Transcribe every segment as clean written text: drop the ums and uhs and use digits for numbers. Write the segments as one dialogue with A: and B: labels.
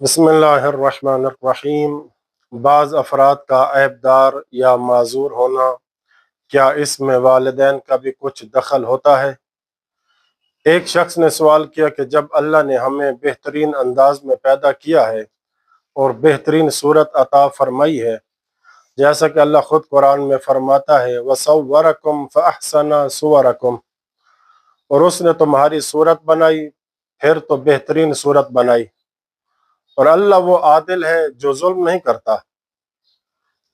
A: بسم اللہ الرحمن الرحیم۔ بعض افراد کا عیبدار یا معذور ہونا، کیا اس میں والدین کا بھی کچھ دخل ہوتا ہے؟ ایک شخص نے سوال کیا کہ جب اللہ نے ہمیں بہترین انداز میں پیدا کیا ہے اور بہترین صورت عطا فرمائی ہے، جیسا کہ اللہ خود قرآن میں فرماتا ہے وَصَوَّرَكُمْ فَأَحْسَنَ صُوَرَكُمْ، اور اس نے تمہاری صورت بنائی پھر تو بہترین صورت بنائی، اور اللہ وہ عادل ہے جو ظلم نہیں کرتا۔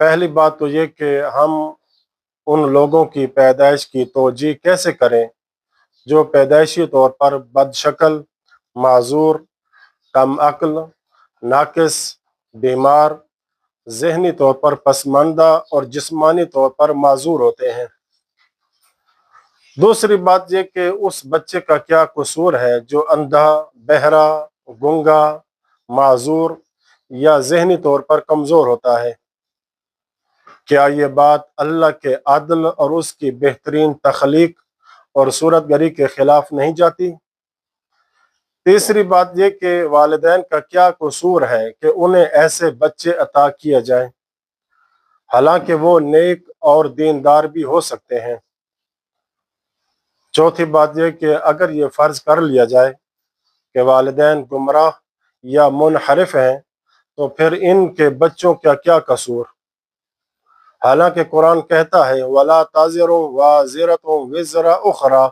A: پہلی بات تو یہ کہ ہم ان لوگوں کی پیدائش کی توجیہ کیسے کریں جو پیدائشی طور پر بد شکل، معذور، کم عقل، ناقص، بیمار، ذہنی طور پر پسماندہ اور جسمانی طور پر معذور ہوتے ہیں۔ دوسری بات یہ کہ اس بچے کا کیا قصور ہے جو اندھا، بہرا، گنگا، معذور یا ذہنی طور پر کمزور ہوتا ہے؟ کیا یہ بات اللہ کے عدل اور اس کی بہترین تخلیق اور صورت گری کے خلاف نہیں جاتی؟ تیسری بات یہ کہ والدین کا کیا قصور ہے کہ انہیں ایسے بچے عطا کیے جائیں، حالانکہ وہ نیک اور دیندار بھی ہو سکتے ہیں۔ چوتھی بات یہ کہ اگر یہ فرض کر لیا جائے کہ والدین گمراہ یا منحرف ہیں تو پھر ان کے بچوں کا کیا قصور؟ حالانکہ قرآن کہتا ہے وَلَا تَزِرُ وَازِرَةٌ وِزْرَ أُخْرَىٰ،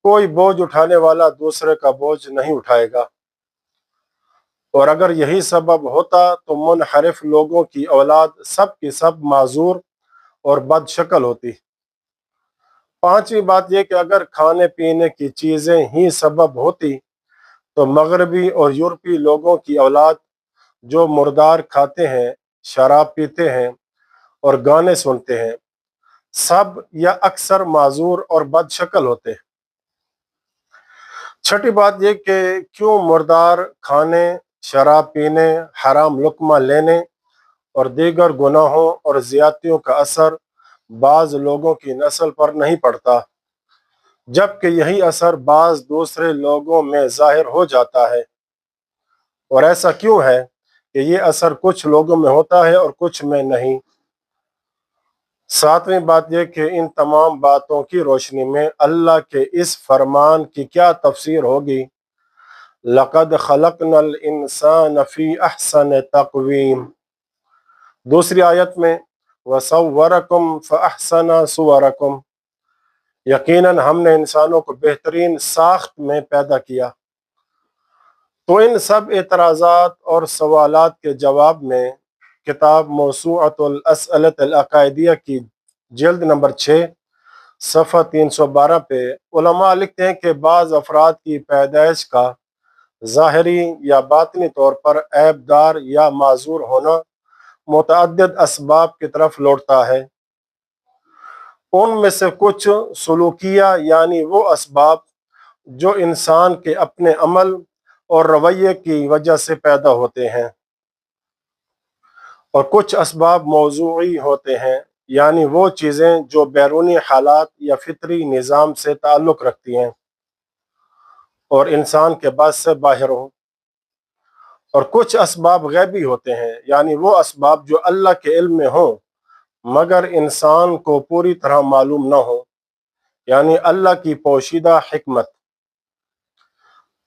A: کوئی بوجھ اٹھانے والا دوسرے کا بوجھ نہیں اٹھائے گا، اور اگر یہی سبب ہوتا تو منحرف لوگوں کی اولاد سب کی سب معذور اور بد شکل ہوتی۔ پانچویں بات یہ کہ اگر کھانے پینے کی چیزیں ہی سبب ہوتی تو مغربی اور یورپی لوگوں کی اولاد جو مردار کھاتے ہیں، شراب پیتے ہیں اور گانے سنتے ہیں، سب یا اکثر معذور اور بد شکل ہوتے۔ چھٹی بات یہ کہ کیوں مردار کھانے، شراب پینے، حرام لقمہ لینے اور دیگر گناہوں اور زیادتیوں کا اثر بعض لوگوں کی نسل پر نہیں پڑتا، جبکہ یہی اثر بعض دوسرے لوگوں میں ظاہر ہو جاتا ہے؟ اور ایسا کیوں ہے کہ یہ اثر کچھ لوگوں میں ہوتا ہے اور کچھ میں نہیں؟ ساتویں بات یہ کہ ان تمام باتوں کی روشنی میں اللہ کے اس فرمان کی کیا تفسیر ہوگی لَقَدْ خَلَقْنَا الْإِنسَانَ فِي أَحْسَنِ تَقْوِيمٍ، دوسری آیت میں وَصَوَّرَكُمْ فَأَحْسَنَ صُوَرَكُمْ، یقیناً ہم نے انسانوں کو بہترین ساخت میں پیدا کیا۔ تو ان سب اعتراضات اور سوالات کے جواب میں کتاب موسوعۃ الاسئلۃ العقائدیہ کی جلد نمبر 6 صفحہ 312 پہ علماء لکھتے ہیں کہ بعض افراد کی پیدائش کا ظاہری یا باطنی طور پر عیبدار یا معذور ہونا متعدد اسباب کی طرف لوٹتا ہے۔ ان میں سے کچھ سلوکیہ یعنی وہ اسباب جو انسان کے اپنے عمل اور رویے کی وجہ سے پیدا ہوتے ہیں، اور کچھ اسباب موضوعی ہوتے ہیں یعنی وہ چیزیں جو بیرونی حالات یا فطری نظام سے تعلق رکھتی ہیں اور انسان کے بس سے باہر ہوں، اور کچھ اسباب غیبی ہوتے ہیں یعنی وہ اسباب جو اللہ کے علم میں ہوں مگر انسان کو پوری طرح معلوم نہ ہو، یعنی اللہ کی پوشیدہ حکمت۔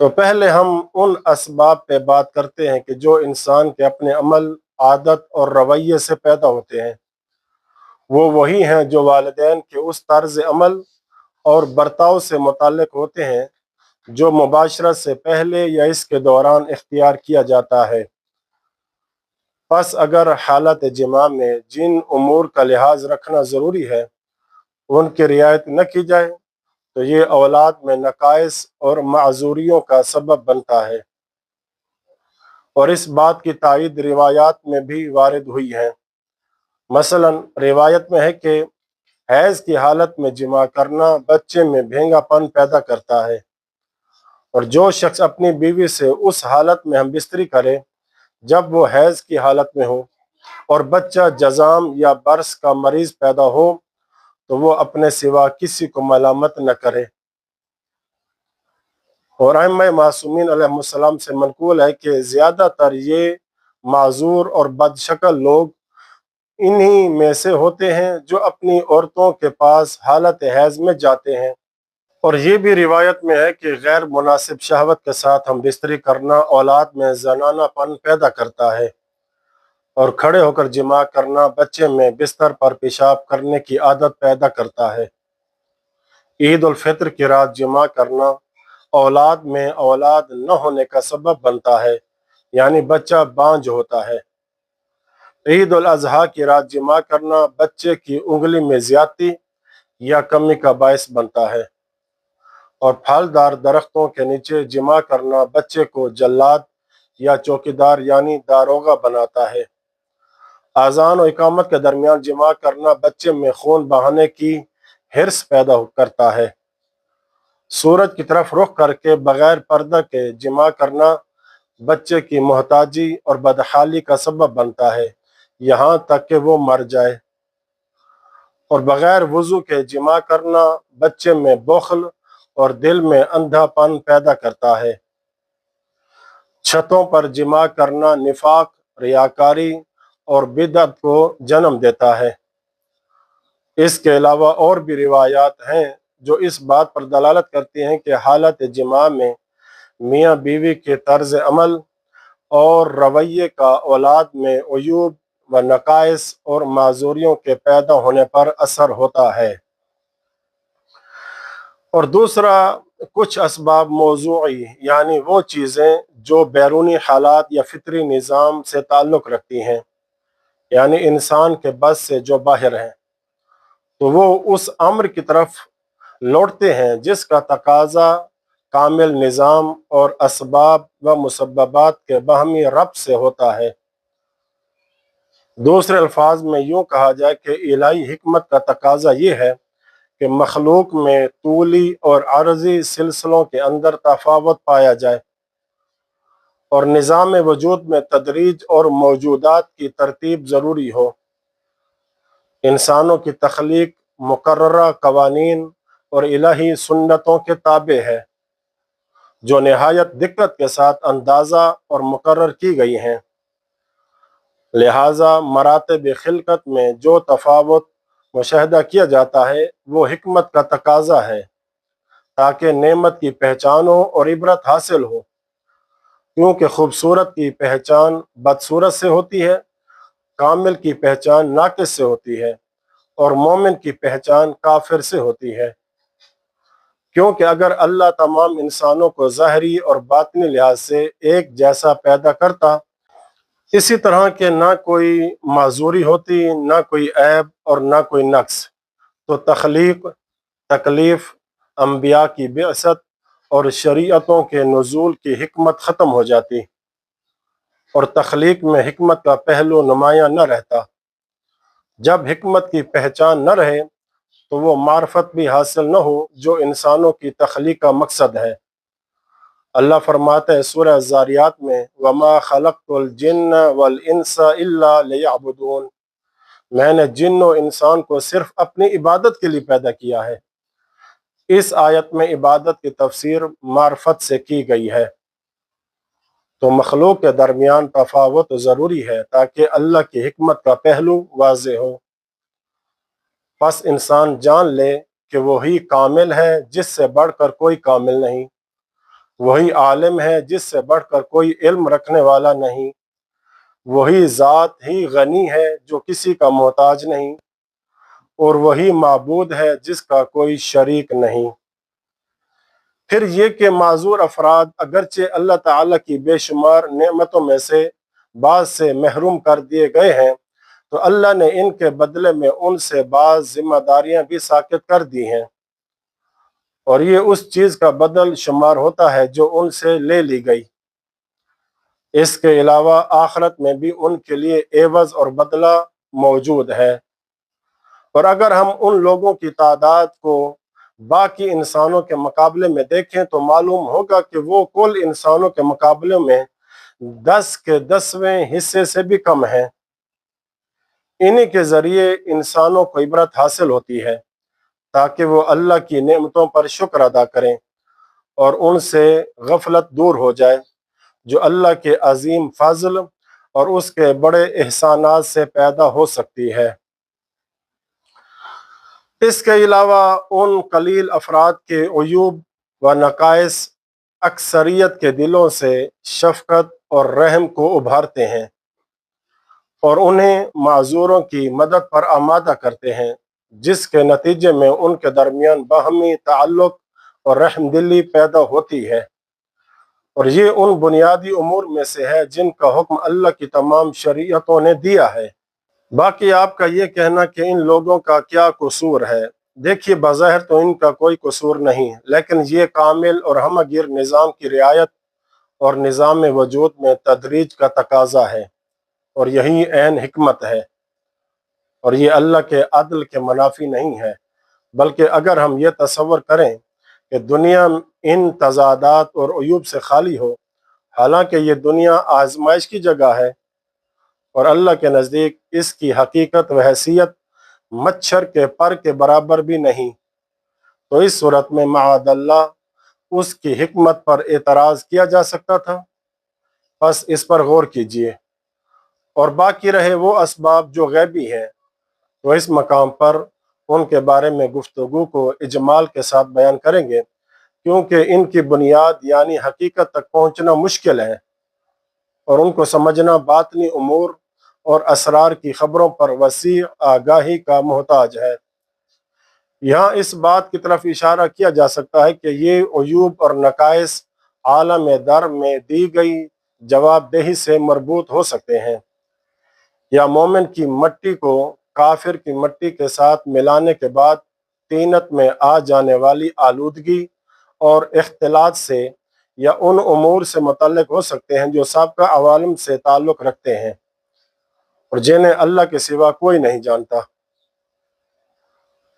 A: تو پہلے ہم ان اسباب پہ بات کرتے ہیں کہ جو انسان کے اپنے عمل، عادت اور رویے سے پیدا ہوتے ہیں۔ وہ وہی ہیں جو والدین کے اس طرز عمل اور برتاؤ سے متعلق ہوتے ہیں جو مباشرت سے پہلے یا اس کے دوران اختیار کیا جاتا ہے۔ پس اگر حالت جماع میں جن امور کا لحاظ رکھنا ضروری ہے ان کی رعایت نہ کی جائے تو یہ اولاد میں نقائص اور معذوریوں کا سبب بنتا ہے، اور اس بات کی تائید روایات میں بھی وارد ہوئی ہے۔ مثلا روایت میں ہے کہ حیض کی حالت میں جماع کرنا بچے میں بھینگا پن پیدا کرتا ہے، اور جو شخص اپنی بیوی سے اس حالت میں ہم بستری کرے جب وہ حیض کی حالت میں ہو اور بچہ جذام یا برص کا مریض پیدا ہو تو وہ اپنے سوا کسی کو ملامت نہ کرے۔ اور ائمہ معصومین علیہ السلام سے منقول ہے کہ زیادہ تر یہ معذور اور بد شکل لوگ انہی میں سے ہوتے ہیں جو اپنی عورتوں کے پاس حالت حیض میں جاتے ہیں۔ اور یہ بھی روایت میں ہے کہ غیر مناسب شہوت کے ساتھ ہم بستری کرنا اولاد میں زنانہ پن پیدا کرتا ہے، اور کھڑے ہو کر جماع کرنا بچے میں بستر پر پیشاب کرنے کی عادت پیدا کرتا ہے۔ عید الفطر کی رات جماع کرنا اولاد میں اولاد نہ ہونے کا سبب بنتا ہے، یعنی بچہ بانجھ ہوتا ہے۔ عید الاضحیٰ کی رات جماع کرنا بچے کی انگلی میں زیادتی یا کمی کا باعث بنتا ہے، اور پھلدار درختوں کے نیچے جماع کرنا بچے کو جلاد یا چوکیدار یعنی داروغہ بناتا ہے۔ اذان و اقامت کے درمیان جماع کرنا بچے میں خون بہانے کی حرص پیدا کرتا ہے۔ سورج کی طرف رخ کر کے بغیر پردہ کے جماع کرنا بچے کی محتاجی اور بدحالی کا سبب بنتا ہے یہاں تک کہ وہ مر جائے، اور بغیر وضو کے جماع کرنا بچے میں بخل اور دل میں اندھا پن پیدا کرتا ہے۔ چھتوں پر جماع کرنا نفاق، ریاکاری اور بدعت کو جنم دیتا ہے۔ اس کے علاوہ اور بھی روایات ہیں جو اس بات پر دلالت کرتی ہیں کہ حالت جماع میں میاں بیوی کے طرز عمل اور رویے کا اولاد میں عیوب و نقائص اور معذوریوں کے پیدا ہونے پر اثر ہوتا ہے۔ اور دوسرا، کچھ اسباب موضوعی یعنی وہ چیزیں جو بیرونی حالات یا فطری نظام سے تعلق رکھتی ہیں، یعنی انسان کے بس سے جو باہر ہیں، تو وہ اس امر کی طرف لوٹتے ہیں جس کا تقاضا کامل نظام اور اسباب و مسببات کے باہمی ربط سے ہوتا ہے۔ دوسرے الفاظ میں یوں کہا جائے کہ الہی حکمت کا تقاضا یہ ہے کہ مخلوق میں طولی اور عرضی سلسلوں کے اندر تفاوت پایا جائے، اور نظام وجود میں تدریج اور موجودات کی ترتیب ضروری ہو۔ انسانوں کی تخلیق مقررہ قوانین اور الہی سنتوں کے تابع ہے جو نہایت دقت کے ساتھ اندازہ اور مقرر کی گئی ہیں۔ لہٰذا مراتب خلقت میں جو تفاوت مشاہدہ کیا جاتا ہے وہ حکمت کا تقاضا ہے تاکہ نعمت کی پہچان ہو اور عبرت حاصل ہو، کیونکہ خوبصورت کی پہچان بدصورت سے ہوتی ہے، کامل کی پہچان ناقص سے ہوتی ہے، اور مومن کی پہچان کافر سے ہوتی ہے۔ کیونکہ اگر اللہ تمام انسانوں کو ظاہری اور باطنی لحاظ سے ایک جیسا پیدا کرتا، اسی طرح کہ نہ کوئی معذوری ہوتی، نہ کوئی عیب اور نہ کوئی نقص، تو تخلیق، تکلیف، انبیاء کی بعثت اور شریعتوں کے نزول کی حکمت ختم ہو جاتی، اور تخلیق میں حکمت کا پہلو نمایاں نہ رہتا۔ جب حکمت کی پہچان نہ رہے تو وہ معرفت بھی حاصل نہ ہو جو انسانوں کی تخلیق کا مقصد ہے۔ اللہ فرماتا ہے سورہ الذاریات میں، وَمَا خَلَقْتُ الْجِنَّ وَالْإِنسَ إِلَّا لِيَعْبُدُونَ، میں نے جن و انسان کو صرف اپنی عبادت کے لیے پیدا کیا ہے۔ اس آیت میں عبادت کی تفسیر معرفت سے کی گئی ہے، تو مخلوق کے درمیان تفاوت ضروری ہے تاکہ اللہ کی حکمت کا پہلو واضح ہو۔ پس انسان جان لے کہ وہی کامل ہے جس سے بڑھ کر کوئی کامل نہیں، وہی عالم ہے جس سے بڑھ کر کوئی علم رکھنے والا نہیں، وہی ذات ہی غنی ہے جو کسی کا محتاج نہیں، اور وہی معبود ہے جس کا کوئی شریک نہیں۔ پھر یہ کہ معذور افراد اگرچہ اللہ تعالیٰ کی بے شمار نعمتوں میں سے بعض سے محروم کر دیے گئے ہیں، تو اللہ نے ان کے بدلے میں ان سے بعض ذمہ داریاں بھی ساقط کر دی ہیں، اور یہ اس چیز کا بدل شمار ہوتا ہے جو ان سے لے لی گئی۔ اس کے علاوہ آخرت میں بھی ان کے لیے عوض اور بدلہ موجود ہے۔ اور اگر ہم ان لوگوں کی تعداد کو باقی انسانوں کے مقابلے میں دیکھیں تو معلوم ہوگا کہ وہ کل انسانوں کے مقابلے میں 10 کے 10ویں حصے سے بھی کم ہیں۔ انہی کے ذریعے انسانوں کو عبرت حاصل ہوتی ہے تاکہ وہ اللہ کی نعمتوں پر شکر ادا کریں اور ان سے غفلت دور ہو جائے جو اللہ کے عظیم فضل اور اس کے بڑے احسانات سے پیدا ہو سکتی ہے۔ اس کے علاوہ ان قلیل افراد کے عیوب و نقائص اکثریت کے دلوں سے شفقت اور رحم کو ابھارتے ہیں اور انہیں معذوروں کی مدد پر آمادہ کرتے ہیں، جس کے نتیجے میں ان کے درمیان باہمی تعلق اور رحم دلی پیدا ہوتی ہے، اور یہ ان بنیادی امور میں سے ہے جن کا حکم اللہ کی تمام شریعتوں نے دیا ہے۔ باقی آپ کا یہ کہنا کہ ان لوگوں کا کیا قصور ہے، دیکھیے بظاہر تو ان کا کوئی قصور نہیں، لیکن یہ کامل اور ہمہ گیر نظام کی رعایت اور نظام وجود میں تدریج کا تقاضا ہے، اور یہی عین حکمت ہے، اور یہ اللہ کے عدل کے منافی نہیں ہے۔ بلکہ اگر ہم یہ تصور کریں کہ دنیا ان تضادات اور عیوب سے خالی ہو، حالانکہ یہ دنیا آزمائش کی جگہ ہے اور اللہ کے نزدیک اس کی حقیقت و حیثیت مچھر کے پر کے برابر بھی نہیں، تو اس صورت میں معاذ اللہ اس کی حکمت پر اعتراض کیا جا سکتا تھا۔ بس اس پر غور کیجئے، اور باقی رہے وہ اسباب جو غیبی ہیں، تو اس مقام پر ان کے بارے میں گفتگو کو اجمال کے ساتھ بیان کریں گے، کیونکہ ان کی بنیاد یعنی حقیقت تک پہنچنا مشکل ہے، اور ان کو سمجھنا باطنی امور اور اسرار کی خبروں پر وسیع آگاہی کا محتاج ہے۔ یہاں اس بات کی طرف اشارہ کیا جا سکتا ہے کہ یہ عیوب اور نقائص عالم در میں دی گئی جواب دہی سے مربوط ہو سکتے ہیں، یا مومن کی مٹی کو کافر کی مٹی کے ساتھ ملانے کے بعد طینت میں آ جانے والی آلودگی اور اختلاط سے، یا ان امور سے متعلق ہو سکتے ہیں جو سابقہ عوالم سے تعلق رکھتے ہیں اور جنہیں اللہ کے سوا کوئی نہیں جانتا۔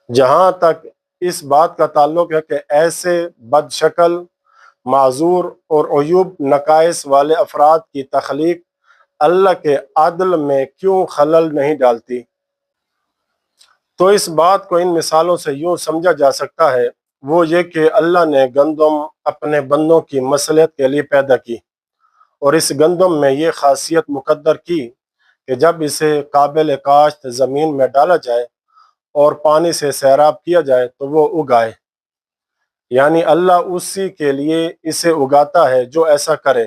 A: جہاں تک اس بات کا تعلق ہے کہ ایسے بد شکل، معذور اور عیوب نقائص والے افراد کی تخلیق اللہ کے عدل میں کیوں خلل نہیں ڈالتی، تو اس بات کو ان مثالوں سے یوں سمجھا جا سکتا ہے، وہ یہ کہ اللہ نے گندم اپنے بندوں کی مصلحت کے لیے پیدا کی، اور اس گندم میں یہ خاصیت مقدر کی کہ جب اسے قابل کاشت زمین میں ڈالا جائے اور پانی سے سیراب کیا جائے تو وہ اگائے، یعنی اللہ اسی کے لیے اسے اگاتا ہے جو ایسا کرے۔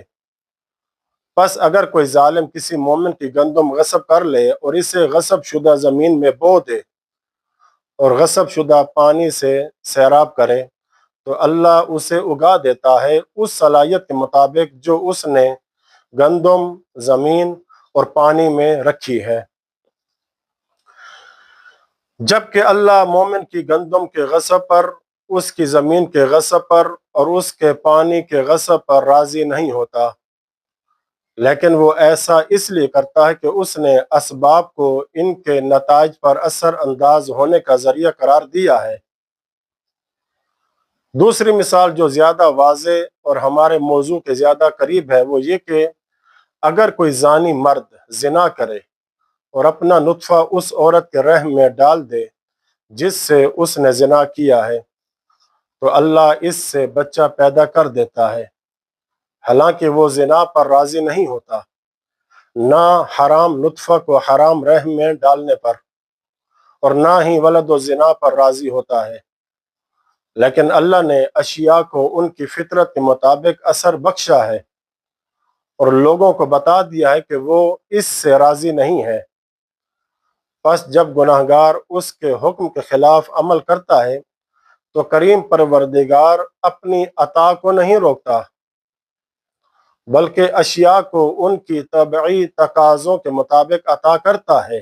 A: پس اگر کوئی ظالم کسی مومن کی گندم غصب کر لے اور اسے غصب شدہ زمین میں بو دے اور غصب شدہ پانی سے سیراب کرے، تو اللہ اسے اگا دیتا ہے اس صلاحیت کے مطابق جو اس نے گندم، زمین اور پانی میں رکھی ہے۔ جبکہ اللہ مومن کی گندم کے غصب پر، اس کی زمین کے غصب پر اور اس کے پانی کے غصب پر راضی نہیں ہوتا، لیکن وہ ایسا اس لیے کرتا ہے کہ اس نے اسباب کو ان کے نتائج پر اثر انداز ہونے کا ذریعہ قرار دیا ہے۔ دوسری مثال جو زیادہ واضح اور ہمارے موضوع کے زیادہ قریب ہے، وہ یہ کہ اگر کوئی زانی مرد زنا کرے اور اپنا نطفہ اس عورت کے رحم میں ڈال دے جس سے اس نے زنا کیا ہے، تو اللہ اس سے بچہ پیدا کر دیتا ہے، حالانکہ وہ زنا پر راضی نہیں ہوتا، نہ حرام نطفہ کو حرام رحم میں ڈالنے پر، اور نہ ہی ولد و زنا پر راضی ہوتا ہے، لیکن اللہ نے اشیاء کو ان کی فطرت کے مطابق اثر بخشا ہے اور لوگوں کو بتا دیا ہے کہ وہ اس سے راضی نہیں ہے۔ پس جب گناہگار اس کے حکم کے خلاف عمل کرتا ہے تو کریم پروردگار اپنی عطا کو نہیں روکتا، بلکہ اشیاء کو ان کی طبعی تقاضوں کے مطابق عطا کرتا ہے،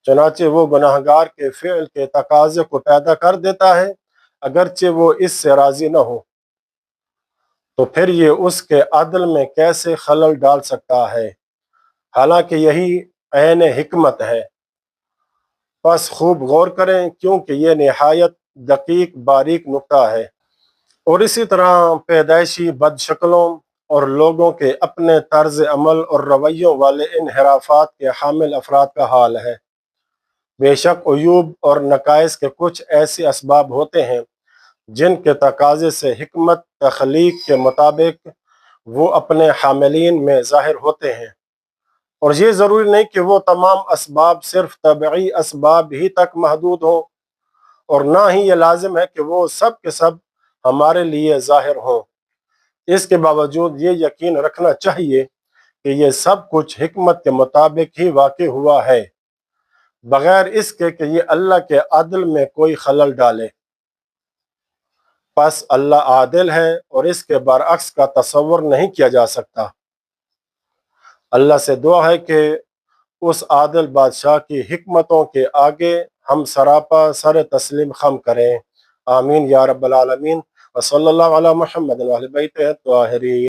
A: چنانچہ وہ گناہگار کے فعل کے تقاضے کو پیدا کر دیتا ہے اگرچہ وہ اس سے راضی نہ ہو، تو پھر یہ اس کے عدل میں کیسے خلل ڈال سکتا ہے، حالانکہ یہی عین حکمت ہے۔ پس خوب غور کریں کیونکہ یہ نہایت دقیق باریک نکتہ ہے۔ اور اسی طرح پیدائشی بد شکلوں اور لوگوں کے اپنے طرز عمل اور رویوں والے انحرافات کے حامل افراد کا حال ہے۔ بے شک عیوب اور نقائص کے کچھ ایسے اسباب ہوتے ہیں جن کے تقاضے سے حکمت تخلیق کے مطابق وہ اپنے حاملین میں ظاہر ہوتے ہیں، اور یہ ضروری نہیں کہ وہ تمام اسباب صرف طبعی اسباب ہی تک محدود ہوں، اور نہ ہی یہ لازم ہے کہ وہ سب کے سب ہمارے لیے ظاہر ہوں۔ اس کے باوجود یہ یقین رکھنا چاہیے کہ یہ سب کچھ حکمت کے مطابق ہی واقع ہوا ہے، بغیر اس کے کہ یہ اللہ کے عدل میں کوئی خلل ڈالے۔ پس اللہ عادل ہے اور اس کے برعکس کا تصور نہیں کیا جا سکتا۔ اللہ سے دعا ہے کہ اس عادل بادشاہ کی حکمتوں کے آگے ہم سراپا سر تسلیم خم کریں۔ آمین یا رب العالمین، وصلی اللہ علی محمد وآل بیتہ الطاہرین۔